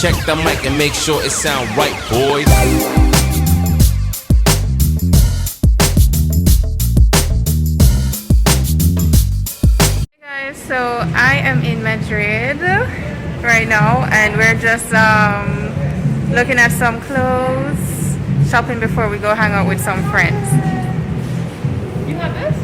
check the mic and make sure it sound right, boys. So I am in Madrid right now, and we're just looking at some clothes, shopping before we go hang out with some friends. You have this?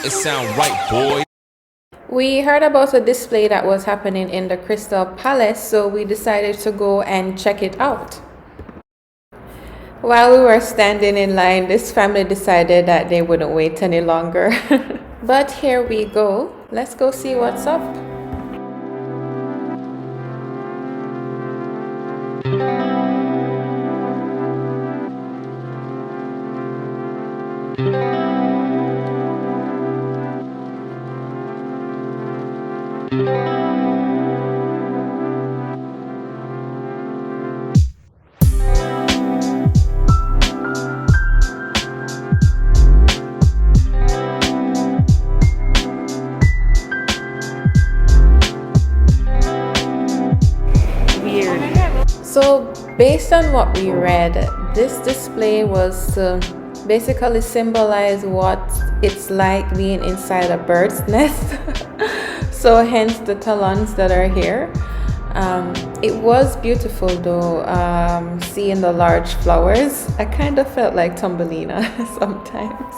It sound right, boy. We heard about a display that was happening in the Crystal Palace, so we decided to go and check it out. While we were standing in line, this family decided that they wouldn't wait any longer. But here we go. Let's go see what's up. So based on what we read, this display was to basically symbolize what it's like being inside a bird's nest. So hence the talons that are here. It was beautiful though, seeing the large flowers. I kind of felt like Thumbelina sometimes.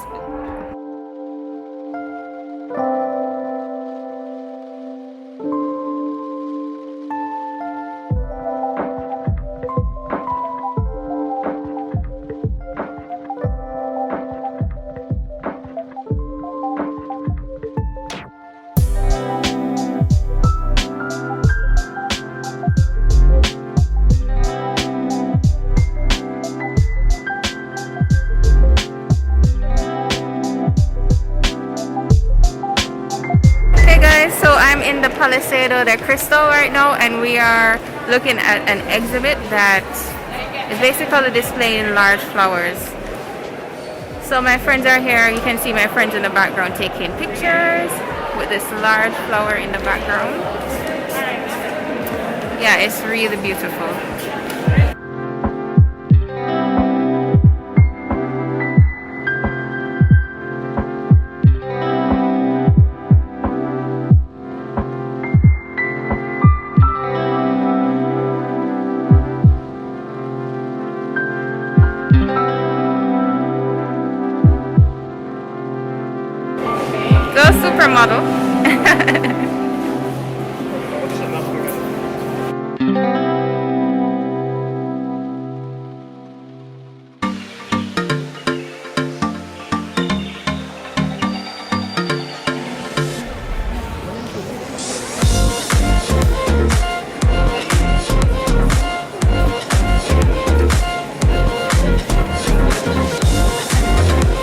So I'm in the Palacio de Cristal right now, and we are looking at an exhibit that is basically displaying large flowers. So my friends are here. You can see my friends in the background taking pictures with this large flower in the background. Yeah, it's really beautiful. Supermodel.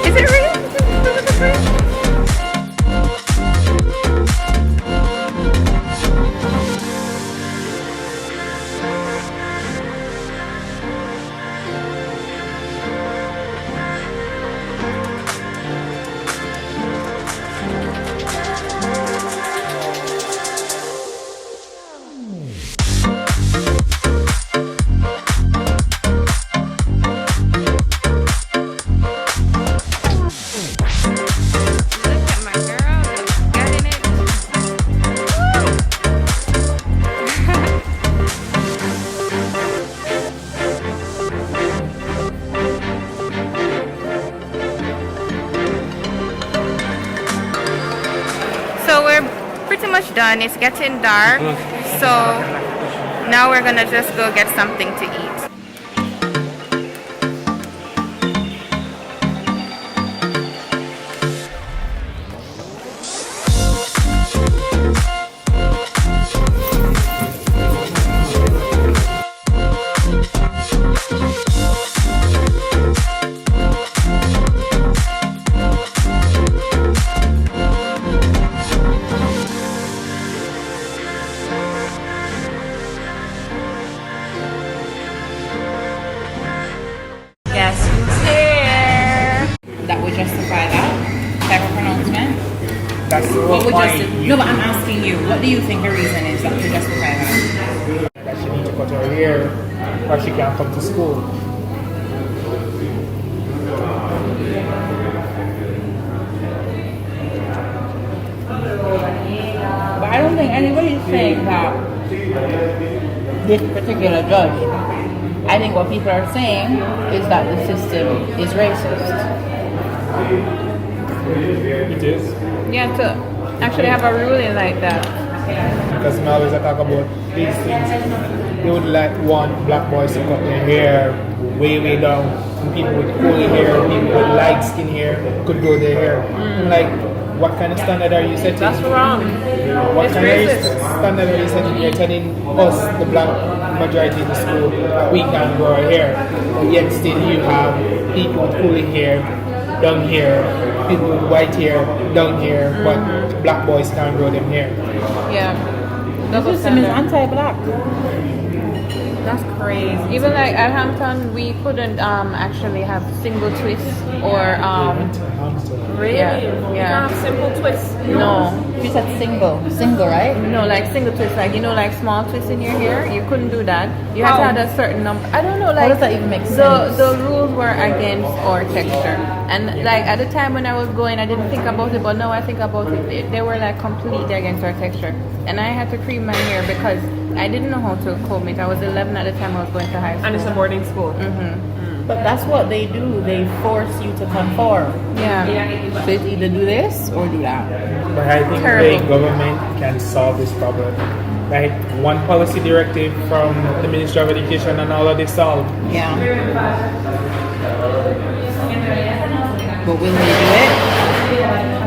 Is it real? So we're pretty much done. It's getting dark, so Now we're gonna just go get something to eat. Yes, who's here? That would justify that type of pronouncement. That's the What whole would point. no, but I'm asking you. What do you think the reason is that to justify that? That she needs to cut her hair or she can't come to school. But I don't think anybody's saying that this particular judge. I think what people are saying is that the system is racist. It is. Yeah, to actually have a ruling like that. Because now always I talk about these things. They would like want black boys to cut their hair way down. And people with curly hair, people with light skin hair could grow their hair. I'm like, what kind of standard are you setting? That's wrong. What It's kind racist. of standard are you setting? You're telling us, the black majority in the school, that we can grow our hair. But yet still you have people with curly hair, down here, people with white hair, down here, but black boys can't grow them hair. Yeah. The Double system is standard. anti-black. That's crazy. Even like at Hampton, we couldn't actually have single twists or Really? Yeah, You yeah. can't have simple twists. no, You said single, right? no, like single twists, like like small twists in your hair. You couldn't do that. You had to How? have a certain number. I don't know, How like does that even make the sense? the rules were against our texture, and like at the time when I was going, I didn't think about it, but now I think about it. They were like completely against our texture, and I had to cream my hair because I didn't know how to comb it. I was 11 at the time I was going to high school. And it's a boarding school. But that's what they do. They force you to conform. Yeah. So it's either do this or do that. But I think Terrible. the government can solve this problem. Like one policy directive from the Ministry of Education and all of this solved. Yeah. But will they do it?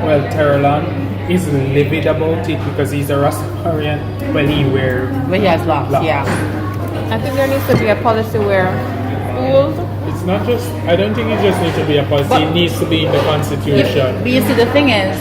Well, Terrellon is livid about it because he's a Rastafarian. Well, he wear But he has locks, Locks. yeah. I think there needs to be a policy where schools. It's not just. I don't think it just needs to be a policy. But- it needs to be in the Constitution. But you see, the thing is,